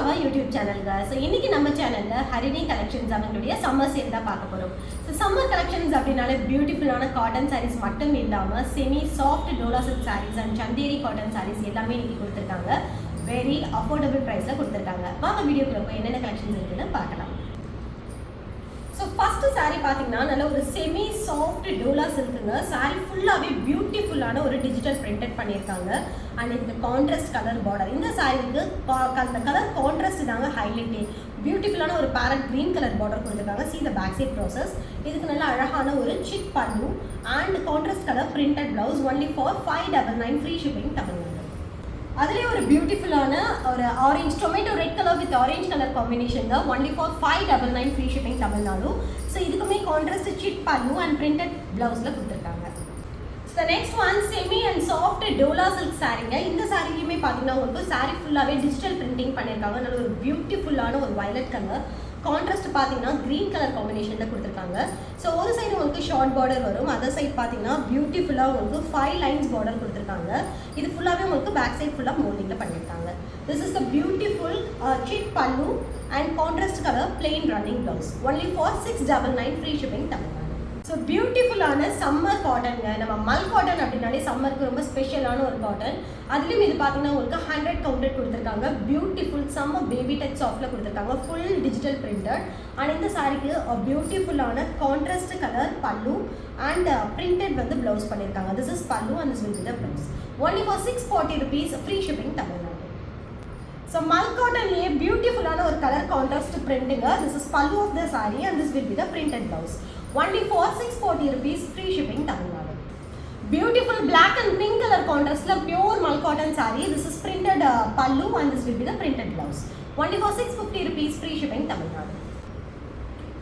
our YouTube channel guys. So இன்னைக்கு நம்ம சேனல்ல ஹரிணி கலெக்ஷன்ஸ் அவங்களுடைய சம்மர் சேல் தான் பார்க்க போறோம். So சம்மர் கலெக்ஷன்ஸ் அப்படினாலே பியூட்டிஃபுல்லான காட்டன் sarees மட்டும் இல்லாம semi soft dola silk sarees and Chanderi cotton sarees எல்லாமே இன்னைக்கு கொடுத்திருக்காங்க. வெரி அஃபோர்டபிள் பிரைஸ்ல கொடுத்திருக்காங்க. வாங்க வீடியோக்குள்ள போய் என்னென்ன கலெக்ஷன்ஸ் இருக்குன்னு பார்க்கலாம். So first saree பாத்தீங்கன்னா நல்ல ஒரு செமி சாஃப்ட் டோலா சில்க்ங்க. saree ஃபுல்லாவே பியூட்டிஃபுல்லான ஒரு டிஜிட்டல் பிரிண்டட் பண்ணிருக்காங்க. அண்ட் இந்த கான்ட்ராஸ்ட் கலர் பார்டர். இந்த சாரீக்கு அந்த கலர் கான்ட்ராஸ்ட் தாங்க ஹைலைட். பியூட்டிஃபுல்லான ஒரு பேரட் கிரீன் கலர் பார்டர் கொடுத்திருக்காங்க. see the back side process. இதுக்கு நல்ல அழகான ஒரு சிக் pallu and contrast colour printed blouse only for 599 free shipping Tamil Nadu. அதுலேயே ஒரு பியூட்டிஃபுல்லான ஒரு orange tomato red colour with orange colour combination தான் only for 599 free shipping Tamil Nadu. So இதுக்குமே கான்ட்ராஸ்ட் சிட் பல்லு அண்ட் பிரிண்டட் பிளவுஸில் கொடுத்துருக்காங்க. So next one semi and soft dola silk சாரீங்க. இந்த சாரீலையுமே பார்த்தீங்கன்னா உங்களுக்கு சாரீ ஃபுல்லாகவே டிஜிட்டல் பிரிண்டிங் பண்ணியிருக்காங்க. நல்ல ஒரு பியூட்டிஃபுல்லான ஒரு வயலட் கலர் கான்ட்ராஸ்ட் பார்த்தீங்கன்னா க்ரீன் கலர் காம்பினேஷனில் கொடுத்துருக்காங்க. ஸோ ஒரு சைடு உங்களுக்கு ஷார்ட் பார்டர் வரும், அதர் சைட் பார்த்தீங்கன்னா பியூட்டிஃபுல்லாக உங்களுக்கு 5 லைன்ஸ் பார்டர் கொடுத்துருக்காங்க. இது ஃபுல்லாகவே உங்களுக்கு பேக் சைட் ஃபுல்லாக மோல்டிங்கில் பண்ணியிருக்காங்க. திஸ் இஸ் த பியூட்டிஃபுல் சிட் pallu and contrast colour plain running blouse only for 699 free shipping Tamil Nadu. So பியூட்டிஃபுல்லான சம்மர் காட்டனுங்க. நம்ம மல் காட்டன் அப்படின்னாலே சம்மருக்கு ரொம்ப ஸ்பெஷலான ஒரு காட்டன். அதுலேயும் இது பார்த்தீங்கன்னா உங்களுக்கு 100 கவுண்டட் கொடுத்துருக்காங்க. பியூட்டிஃபுல் சம்மர் பேபி டச் சாஃப்டில் கொடுத்துருக்காங்க. ஃபுல் டிஜிட்டல் பிரிண்டட் அண்ட் இந்த சாரிக்கு பியூட்டிஃபுல்லான contrast colour pallu and printed வந்து ப்ளவுஸ் பண்ணியிருக்காங்க. This is pallu and this will be the blouse only for 640 rupees free shipping Tamil Nadu. So மல் காட்டன்லேயே பியூட்டிஃபுல்லான ஒரு கலர் கான்ட்ராஸ்ட் பிரிண்டுங்க. This is pallu of the sari and this will be the printed blouse only for 640 rupees free shipping Tamil Nadu. Beautiful black and pink color contrast la pure mal cotton saree. This is printed pallu and this will be the printed blouse only for 650 rupees free shipping Tamil Nadu.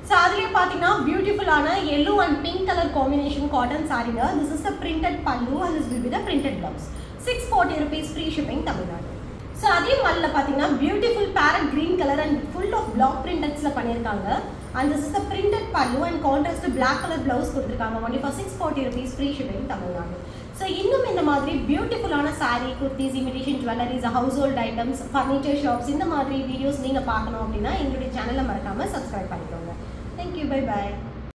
So adile pathina beautiful ana yellow and pink color combination cotton saree la. This is the printed pallu and this will be the printed blouse 640 rupees free shipping Tamil Nadu. So அதே மல்ல பார்த்தீங்கன்னா beautiful parrot green colour and full of black பிரிண்டட்ஸில் பண்ணியிருக்காங்க. And this is the printed pallu and contrast black colour blouse கொடுத்துருக்காங்க. Only for 640 rupees free shipping Tamil Nadu. So இன்னும் இந்த மாதிரி பியூட்டிஃபுல்லான sari, kurtis, imitation jewelleries, household items, furniture shops இந்த மாதிரி videos நீங்கள் பார்க்கணும் அப்படின்னா எங்களுடைய சேனலை மறக்காமல் சப்ஸ்கிரைப் பண்ணிக்கோங்க. Thank you, bye bye.